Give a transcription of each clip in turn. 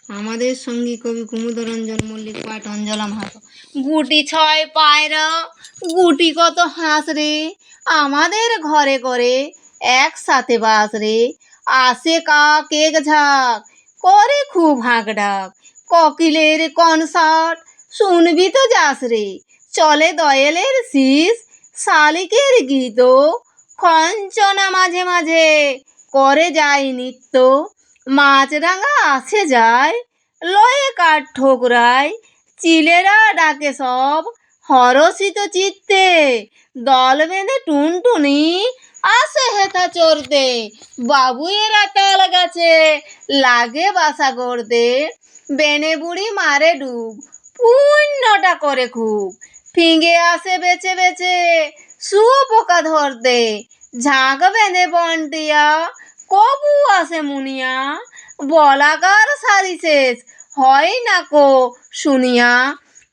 আমাদের সঙ্গী কবি কুমুদরঞ্জন মল্লিক, পাঠ অঞ্জলা মাহাতো। গুটি ছয় পায়রা, গুটি কত হাঁস রে, আমাদের ঘরে ঘরে একসাথে বাস রে। আসে কাক এক ঝাঁক, করে খুব হাঁক ডাক, কোকিলের কনসার্ট শুনবি তো যাস রে। চলে দয়েলের শীষ, শালিকের গীত, খঞ্চনা মাঝে মাঝে করে যায় নিত্য। মাছরাঙা আসে যায়, লয়ে কাঠ ঠোকরায়, চিলেরা ডাকে সব হরষিত চিত্তে। দল বেঁধে টুনটুনি আসে হেথা চড়তে, বাবুয়েরা তাল গাছে লাগে বাসা গড়তে। বেনে বুড়ি মারে ডুব, পুণ্যটা করে খুব, ফিঙে আসে বেছে বেছে শুয়োপোকা ধরতে। ঝাঁক বেঁধে বনটিয়া, কবু আসে মুনিয়া, বলাকার সারি শেষ হয় না কো শুনিয়া।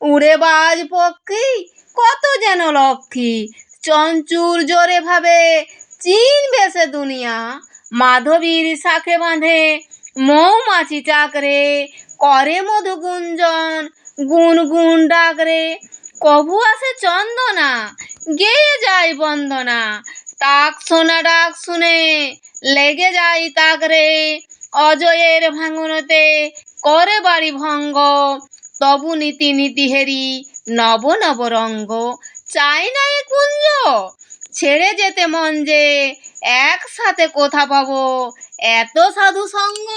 উড়ে বাজ পক্ষী কত যেন লক্ষ্মী, চঞ্চুর জোরে ভাবে চিনবে সে দুনিয়া। মাধবীর শাখে বাঁধে মৌমাছি চাকরে, করে মধু গুঞ্জন গুন গুন ডাকরে। কভু আসে চন্দনা, গেয়ে যায় বন্দনা, তাক শোনা ডাক শুনে লেগে যায় তাকরে। অজয়ের ভাঙনতে করে বাড়ি ভঙ্গ, তবু নীতি নীতি হেরি নব নব রঙ্গ। চাই না এ কুঞ্জ ছেড়ে যেতে মন যে, একসাথে কোথা পাবো এত সাধু সঙ্গ।